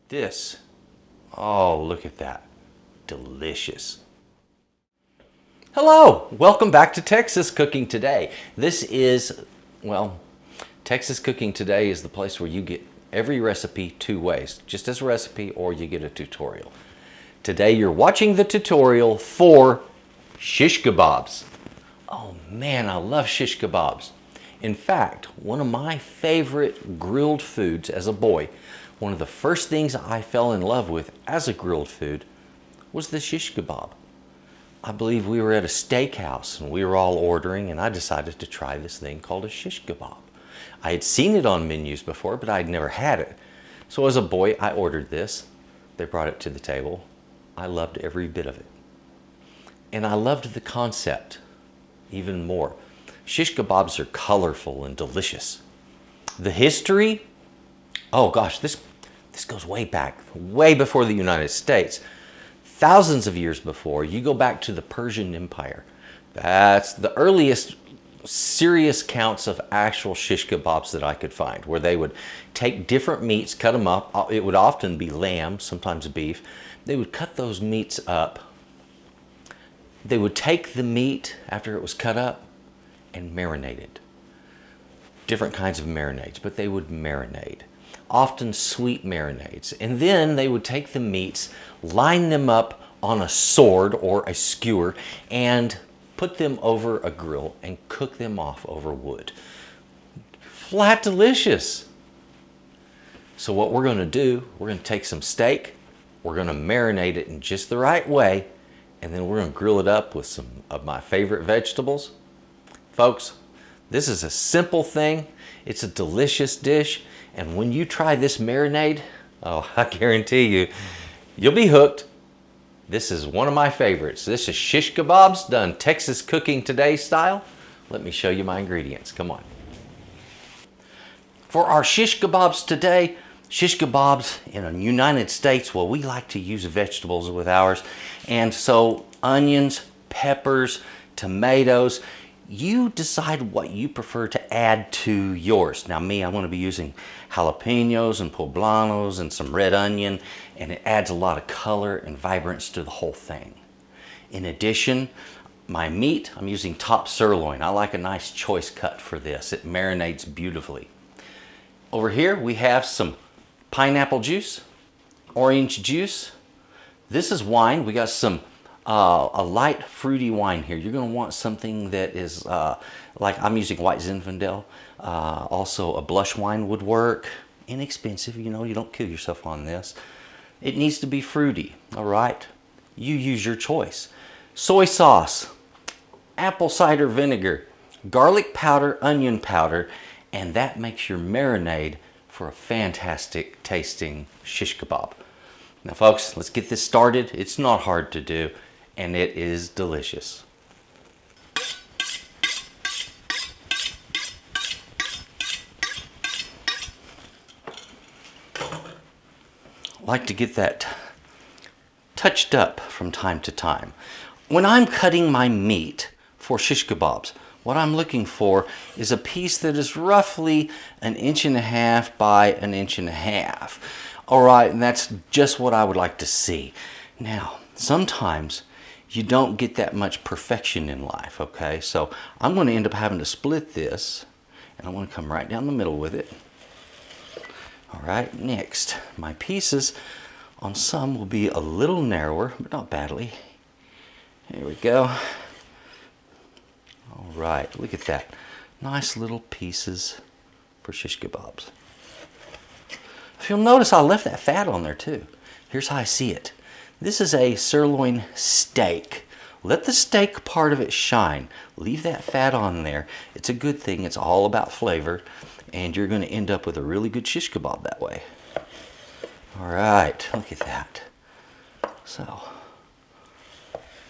This, oh, look at that. Delicious. Hello, welcome back to Texas Cooking Today. This is, well, Texas Cooking Today is the place where you get every recipe two ways, just as a recipe or you get a tutorial. Today you're watching the tutorial for shish kebabs. Oh man, I love shish kebabs. In fact, one of my favorite grilled foods as a boy, one of the first things I fell in love with as a grilled food was the shish kebab. I believe we were at a steakhouse and we were all ordering, and I decided to try this thing called a shish kebab. I had seen it on menus before, but I'd never had it. So as a boy, I ordered this. They brought it to the table. I loved every bit of it. And I loved the concept even more. Shish kebabs are colorful and delicious. The history, oh gosh, this goes way back, way before the United States. Thousands of years before. You go back to the Persian Empire. That's the earliest serious counts of actual shish kebabs that I could find, where they would take different meats, cut them up. It would often be lamb, sometimes beef. They would cut those meats up. They would take the meat after it was cut up and marinate it. Different kinds of marinades, but they would marinate. Often sweet marinades. And then they would take the meats, line them up on a sword or a skewer, and put them over a grill and cook them off over wood. Flat delicious. So what we're going to do, we're going to take some steak, we're going to marinate it in just the right way, and then we're going to grill it up with some of my favorite vegetables. Folks, this is a simple thing. It's a delicious dish. And when you try this marinade, oh, I guarantee you, you'll be hooked. This is one of my favorites. This is shish kebabs done Texas Cooking Today style. Let me show you my ingredients. Come on. For our shish kebabs today, shish kebabs in the United States, well, we like to use vegetables with ours. And so onions, peppers, tomatoes, you decide what you prefer to add to yours. Now me, I'm going to be using jalapenos and poblanos and some red onion, and it adds a lot of color and vibrance to the whole thing. In addition, my meat, I'm using top sirloin. I like a nice choice cut for this. It marinates beautifully. Over here we have some pineapple juice, orange juice. This is wine. We got some a light fruity wine here. You're going to want something that is like I'm using white Zinfandel. Also a blush wine would work. Inexpensive, you know, you don't kill yourself on this. It needs to be fruity, all right? You use your choice. Soy sauce, apple cider vinegar, garlic powder, onion powder, and that makes your marinade for a fantastic tasting shish kebab. Now folks, let's get this started. It's not hard to do, and it is delicious. I like to get that touched up from time to time. When I'm cutting my meat for shish kebabs, what I'm looking for is a piece that is roughly 1.5 inches by 1.5 inches. All right, and that's just what I would like to see. Now, sometimes you don't get that much perfection in life, okay? So I'm going to end up having to split this, and I'm going to come right down the middle with it. All right, next, my pieces on some will be a little narrower, but not badly. There we go. All right, look at that. Nice little pieces for shish kebabs. If you'll notice, I left that fat on there too. Here's how I see it. This is a sirloin steak. Let the steak part of it shine. Leave that fat on there. It's a good thing. It's all about flavor. And you're going to end up with a really good shish kebab that way. All right, look at that. So,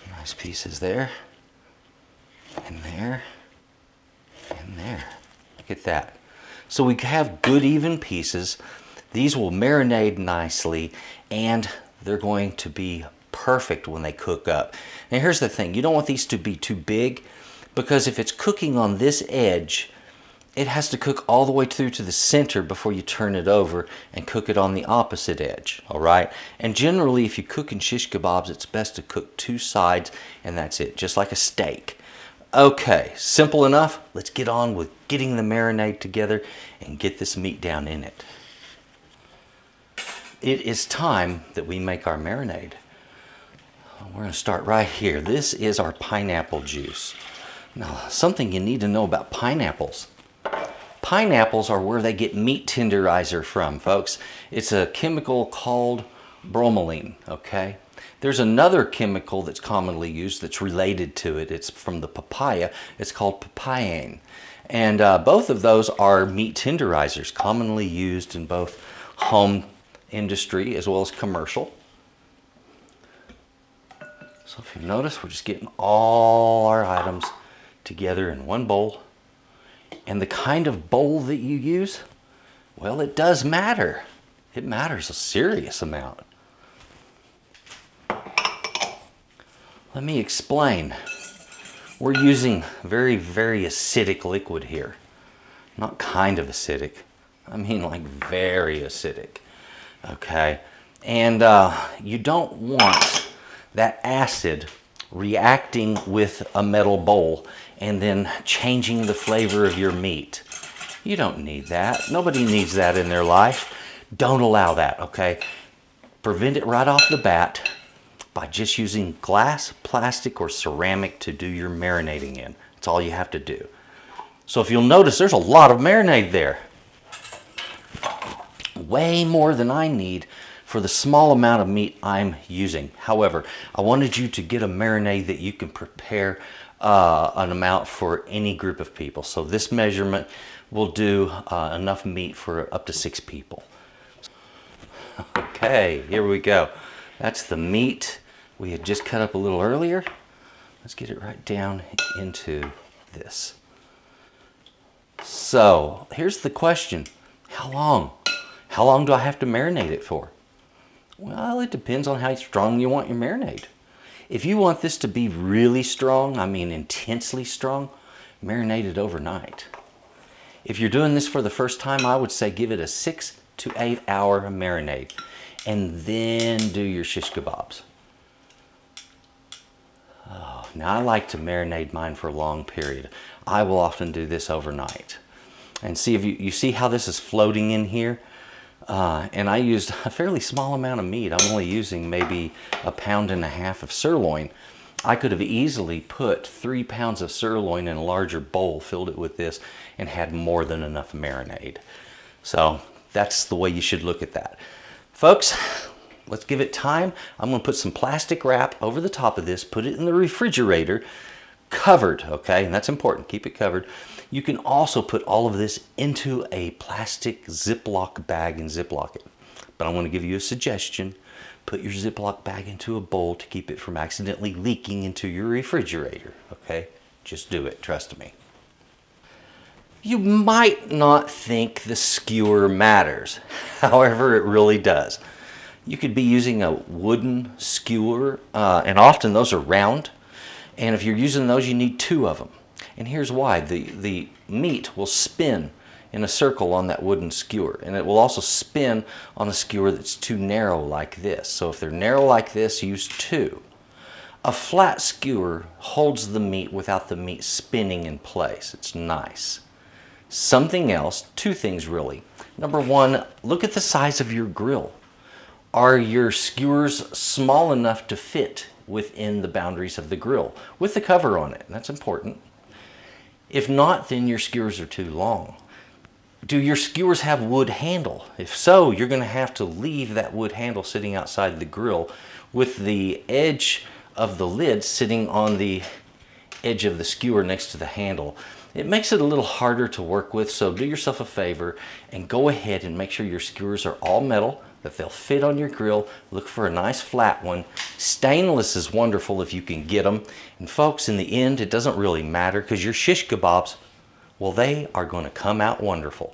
nice pieces there. And there. And there. Look at that. So we have good even pieces. These will marinate nicely, and they're going to be perfect when they cook up. Now here's the thing. You don't want these to be too big, because if it's cooking on this edge, it has to cook all the way through to the center before you turn it over and cook it on the opposite edge, all right? And generally, if you cook in shish kebabs, it's best to cook 2 sides, and that's it, just like a steak. Okay, simple enough. Let's get on with getting the marinade together and get this meat down in it. It is time that we make our marinade. We're going to start right here. This is our pineapple juice. Now, something you need to know about pineapples. Pineapples are where they get meat tenderizer from, folks. It's a chemical called bromelain, okay? There's another chemical that's commonly used that's related to it. It's from the papaya. It's called papain. And both of those are meat tenderizers, commonly used in both home industry as well as commercial. So if you notice, we're just getting all our items together in one bowl. And the kind of bowl that you use, well, it does matter. It matters a serious amount. Let me explain. We're using very, very acidic liquid here. Not kind of acidic. I mean like very acidic. Okay? And you don't want that acid reacting with a metal bowl and then changing the flavor of your meat. You don't need that. Nobody needs that in their life. Don't allow that, okay? Prevent it right off the bat by just using glass, plastic, or ceramic to do your marinating in. That's all you have to do. So if you'll notice, there's a lot of marinade there. Way more than I need for the small amount of meat I'm using. However, I wanted you to get a marinade that you can prepare an amount for any group of people. So this measurement will do enough meat for up to 6 people. Okay, here we go. That's the meat we had just cut up a little earlier. Let's get it right down into this. So here's the question. How long? How long do I have to marinate it for? Well, it depends on how strong you want your marinade. If you want this to be really strong, I mean intensely strong, marinate it overnight. If you're doing this for the first time, I would say give it a 6 to 8 hour marinade and then do your shish kebabs. Oh, now I like to marinate mine for a long period. I will often do this overnight. And see if you see how this is floating in here? And I used a fairly small amount of meat. I'm only using maybe 1.5 pounds of sirloin. I could have easily put 3 pounds of sirloin in a larger bowl, filled it with this, and had more than enough marinade. So that's the way you should look at that. Folks, let's give it time. I'm going to put some plastic wrap over the top of this, put it in the refrigerator, covered, okay? And that's important. Keep it covered. You can also put all of this into a plastic Ziploc bag and Ziploc it. But I want to give you a suggestion. Put your Ziploc bag into a bowl to keep it from accidentally leaking into your refrigerator, okay? Just do it, trust me. You might not think the skewer matters. However, it really does. You could be using a wooden skewer, and often those are round. And if you're using those, you need 2 of them. And here's why. The meat will spin in a circle on that wooden skewer. And it will also spin on a skewer that's too narrow like this. So if they're narrow like this, use 2. A flat skewer holds the meat without the meat spinning in place. It's nice. Something else, 2 things really. Number 1, look at the size of your grill. Are your skewers small enough to fit within the boundaries of the grill with the cover on it? That's important. If not, then your skewers are too long. Do your skewers have wood handle? If so, you're going to have to leave that wood handle sitting outside the grill with the edge of the lid sitting on the edge of the skewer next to the handle. It makes it a little harder to work with, so do yourself a favor and go ahead and make sure your skewers are all metal, that they'll fit on your grill. Look for a nice flat one. Stainless is wonderful if you can get them. And folks, in the end, it doesn't really matter because your shish kebabs, well, they are going to come out wonderful.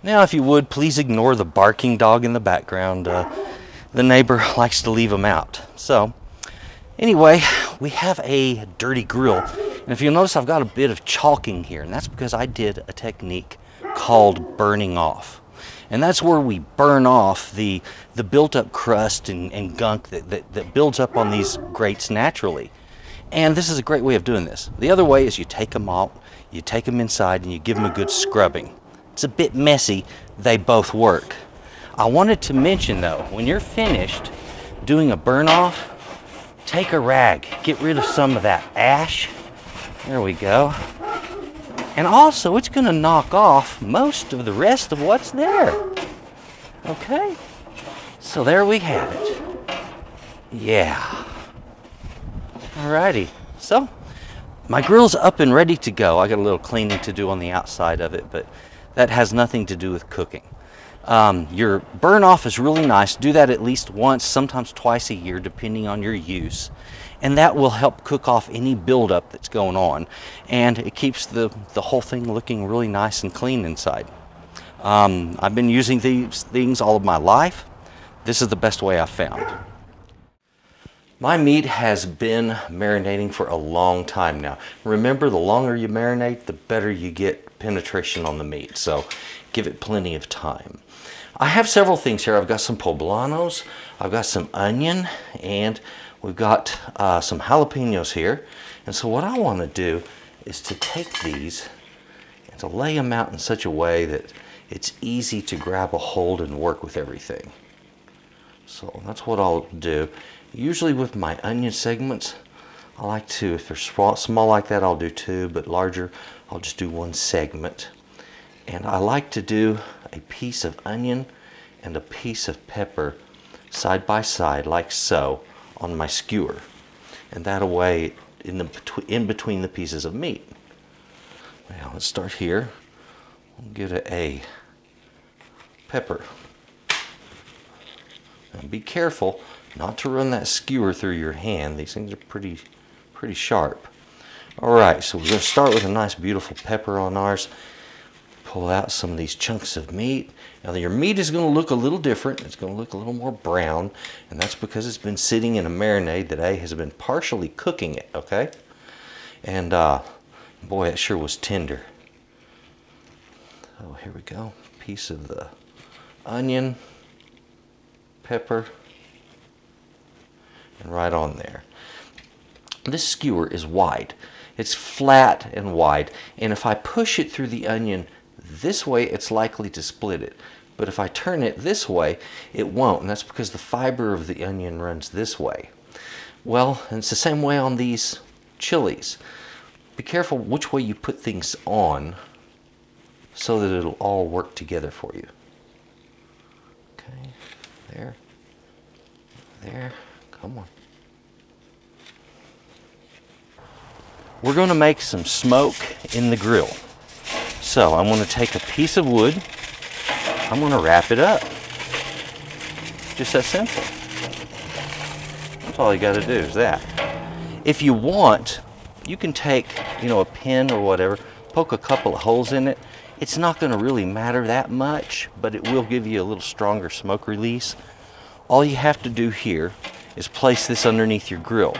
Now, if you would, please ignore the barking dog in the background. The neighbor likes to leave them out. So, anyway, we have a dirty grill And if you'll notice, I've got a bit of chalking here, and that's because I did a technique called burning off. And that's where we burn off the built-up crust and gunk that builds up on these grates naturally. And this is a great way of doing this. The other way is you take them out, you take them inside, and you give them a good scrubbing. It's a bit messy. They both work. I wanted to mention, though, when you're finished doing a burn-off, take a rag, get rid of some of that ash. There we go. And also, it's going to knock off most of the rest of what's there. Okay? So there we have it. Yeah. Alrighty. So, my grill's up and ready to go. I got a little cleaning to do on the outside of it, but that has nothing to do with cooking. Your burn off is really nice. Do that at least once, sometimes twice a year, depending on your use. And that will help cook off any buildup that's going on. And it keeps the whole thing looking really nice and clean inside. I've been using these things all of my life. This is the best way I've found. My meat has been marinating for a long time now. Remember, the longer you marinate, the better you get penetration on the meat. So give it plenty of time. I have several things here. I've got some poblanos, I've got some onion, and we've got some jalapenos here. And so what I want to do is to take these and to lay them out in such a way that it's easy to grab a hold and work with everything. So that's what I'll do. Usually with my onion segments, I like to, if they're small like that, I'll do two, but larger, I'll just do one segment. And I like to do a piece of onion and a piece of pepper side by side, like so, on my skewer. And that way, in between the pieces of meat. Now, let's start here. We'll get a pepper. Now, be careful not to run that skewer through your hand. These things are pretty sharp. Alright, so we're going to start with a nice beautiful pepper on ours. Pull out some of these chunks of meat. Now your meat is going to look a little different. It's going to look a little more brown, and that's because it's been sitting in a marinade that has been partially cooking it, okay? And boy, it sure was tender. Oh, here we go. Piece of the onion, pepper, and right on there. This skewer is wide. It's flat and wide, and if I push it through the onion this way, it's likely to split it. But if I turn it this way, it won't, and that's because the fiber of the onion runs this way. Well, and it's the same way on these chilies. Be careful which way you put things on so that it'll all work together for you. Okay, there, come on. We're going to make some smoke in the grill. So I'm going to take a piece of wood, I'm going to wrap it up. Just that simple. That's all you got to do is that. If you want, you can take, a pin or whatever, poke a couple of holes in it. It's not going to really matter that much, but it will give you a little stronger smoke release. All you have to do here is place this underneath your grill.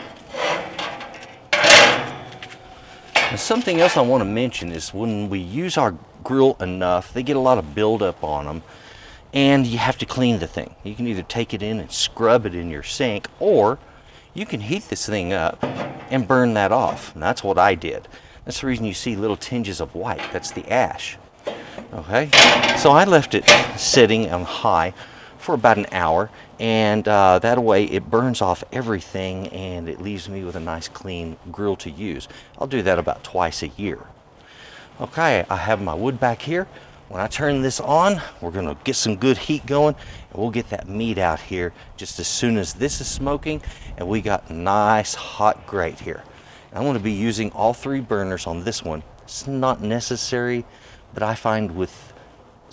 And something else I want to mention is when we use our grill enough, they get a lot of buildup on them, and you have to clean the thing. You can either take it in and scrub it in your sink, or you can heat this thing up and burn that off. And that's what I did. That's the reason you see little tinges of white. That's the ash. Okay, so I left it sitting on high for about an hour, and that way it burns off everything and it leaves me with a nice clean grill to use. I'll do that about twice a year. Okay, I have my wood back here. When I turn this on, we're going to get some good heat going, and we'll get that meat out here just as soon as this is smoking, and we got nice hot grate here. I'm going to be using all three burners on this one. It's not necessary, but I find with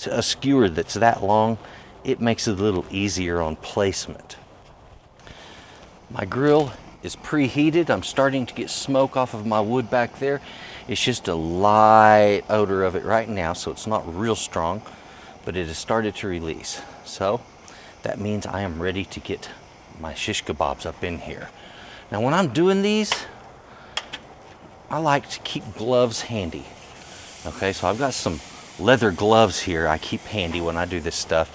a skewer that's that long, it makes it a little easier on placement. My grill is preheated. I'm starting to get smoke off of my wood back there. It's just a light odor of it right now, so it's not real strong, but it has started to release. So that means I am ready to get my shish kebabs up in here. Now when I'm doing these, I like to keep gloves handy. Okay, so I've got some leather gloves here I keep handy when I do this stuff,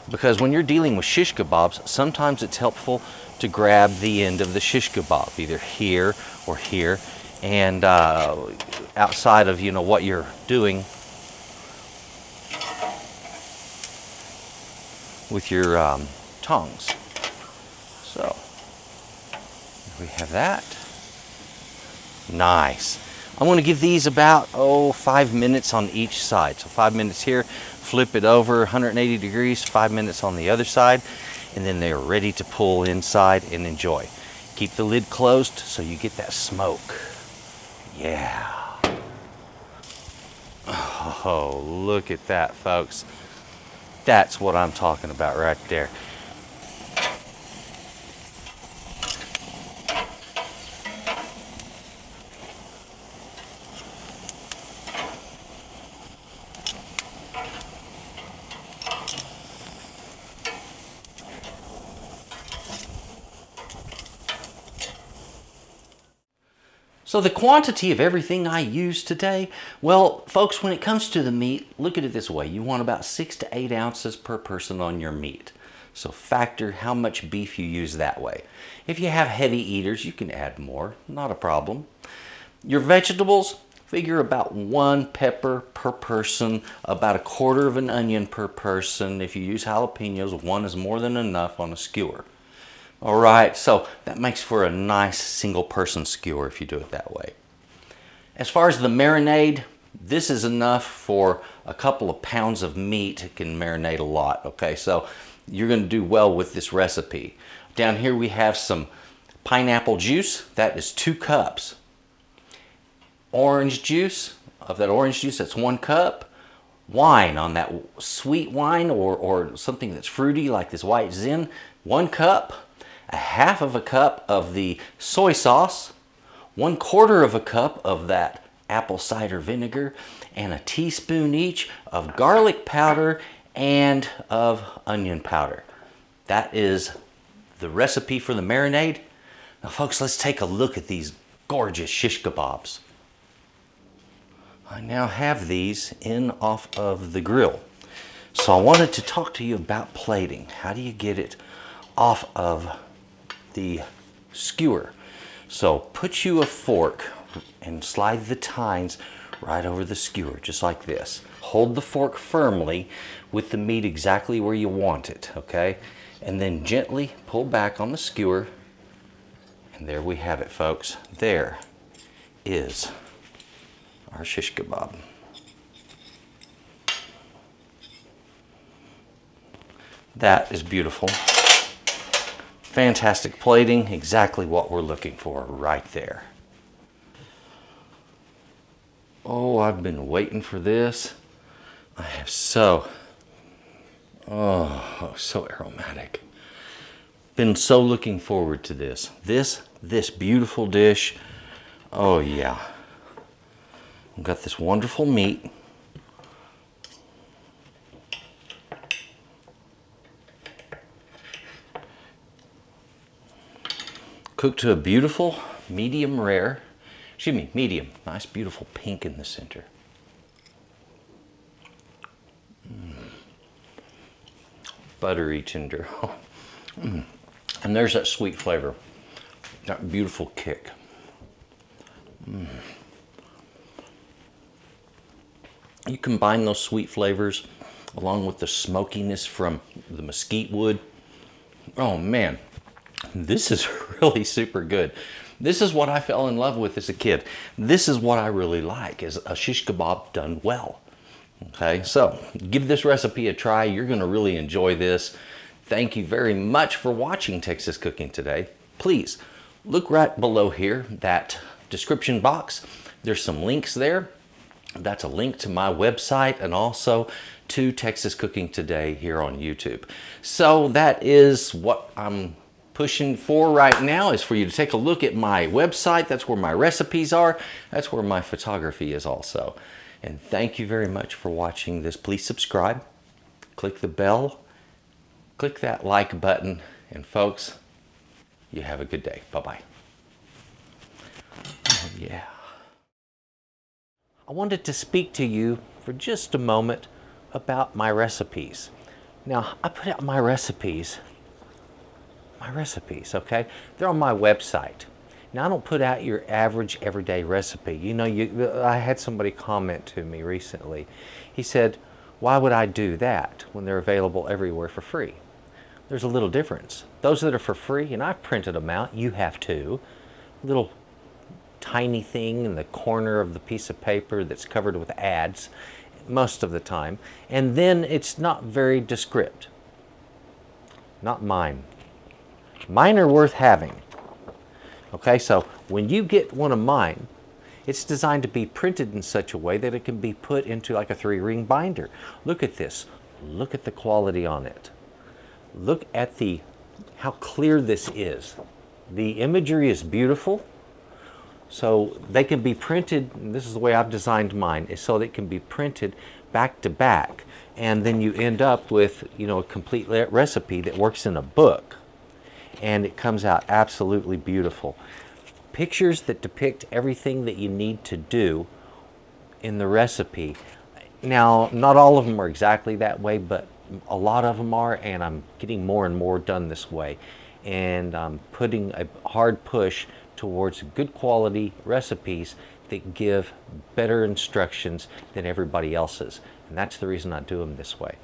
because when you're dealing with shish kebabs, sometimes it's helpful to grab the end of the shish kebab, either here or here, and outside of what you're doing with your tongs. So we have that. Nice. I'm going to give these about 5 minutes on each side. So 5 minutes here, flip it over 180 degrees, 5 minutes on the other side, and then they're ready to pull inside and enjoy. Keep the lid closed so you get that smoke. Yeah. Oh, look at that, folks. That's what I'm talking about right there. So the quantity of everything I use today, well, folks, when it comes to the meat, look at it this way. You want about 6 to 8 ounces per person on your meat. So factor how much beef you use that way. If you have heavy eaters, you can add more, not a problem. Your vegetables, figure about 1 pepper per person, about 1/4 of an onion per person. If you use jalapenos, 1 is more than enough on a skewer. All right, so that makes for a nice single person skewer if you do it that way. As far as the marinade, this is enough for a couple of pounds of meat. It can marinate a lot, okay? So you're gonna do well with this recipe. Down here we have some pineapple juice. That is 2 cups. Orange juice, of that orange juice, that's 1 cup. Wine, on that sweet wine or something that's fruity like this white Zin, 1 cup. 1/2 of a cup of the soy sauce, 1/4 of a cup of that apple cider vinegar, and a teaspoon each of garlic powder and of onion powder. That is the recipe for the marinade. Now folks, let's take a look at these gorgeous shish kebabs. I now have these in off of the grill. So I wanted to talk to you about plating. How do you get it off of the skewer? So put you a fork and slide the tines right over the skewer, just like this. Hold the fork firmly with the meat exactly where you want it, okay? And then gently pull back on the skewer, and there we have it, folks. There is our shish kebab. That is beautiful. Fantastic plating, exactly what we're looking for right there. Oh, I've been waiting for this. I have so aromatic. Been so looking forward to this. This beautiful dish. Oh yeah. We've got this wonderful meat. Cooked to a beautiful medium rare, medium, nice beautiful pink in the center. Buttery tender. And there's that sweet flavor, that beautiful kick. You combine those sweet flavors along with the smokiness from the mesquite wood. Oh man. This is really super good. This is what I fell in love with as a kid. This is what I really like, is a shish kebab done well. Okay, so give this recipe a try. You're gonna really enjoy this. Thank you very much for watching Texas Cooking Today. Please look right below here, that description box. There's some links there. That's a link to my website and also to Texas Cooking Today here on YouTube. So that is what I'm pushing for right now, is for you to take a look at my website. That's where my recipes are. That's where my photography is also. And thank you very much for watching this. Please subscribe, click the bell, click that like button, and folks, you have a good day. Bye-bye. Oh, yeah. I wanted to speak to you for just a moment about my recipes. Now, I put out my recipes, okay? They're on my website. Now, I don't put out your average everyday recipe. You know, I had somebody comment to me recently. He said, why would I do that when they're available everywhere for free? There's a little difference. Those that are for free, and I've printed them out, you have too, little tiny thing in the corner of the piece of paper that's covered with ads most of the time, and then it's not very descriptive. Not mine. Mine are worth having. Okay, so when you get one of mine, it's designed to be printed in such a way that it can be put into like a 3-ring binder. Look at this. Look at the quality on it. Look at how clear this is. The imagery is beautiful. So they can be printed, and this is the way I've designed mine, is so that it can be printed back to back. And then you end up with, you know, a complete recipe that works in a book. And it comes out absolutely beautiful. Pictures that depict everything that you need to do in the recipe. Now, not all of them are exactly that way, but a lot of them are, and I'm getting more and more done this way. And I'm putting a hard push towards good quality recipes that give better instructions than everybody else's. And that's the reason I do them this way.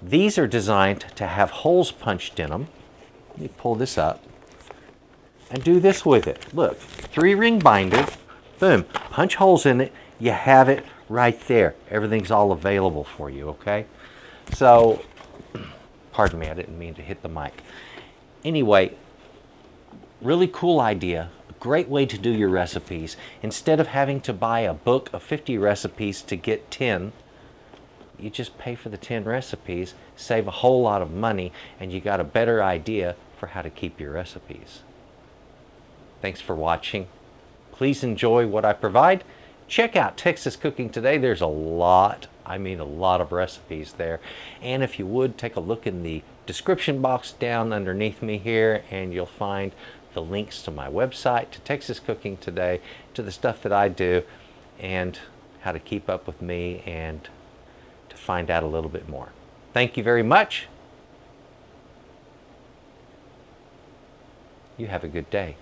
These are designed to have holes punched in them. Let me pull this up and do this with it. Look, 3-ring binder, boom, punch holes in it, you have it right there. Everything's all available for you, okay? So, pardon me, I didn't mean to hit the mic. Anyway, really cool idea. Great way to do your recipes. Instead of having to buy a book of 50 recipes to get 10, you just pay for the 10 recipes, save a whole lot of money, and you got a better idea for how to keep your recipes. Thanks for watching. Please enjoy what I provide. Check out Texas Cooking Today. There's a lot, I mean a lot of recipes there. And if you would, take a look in the description box down underneath me here, and you'll find the links to my website, to Texas Cooking Today, to the stuff that I do, and how to keep up with me and to find out a little bit more. Thank you very much. You have a good day.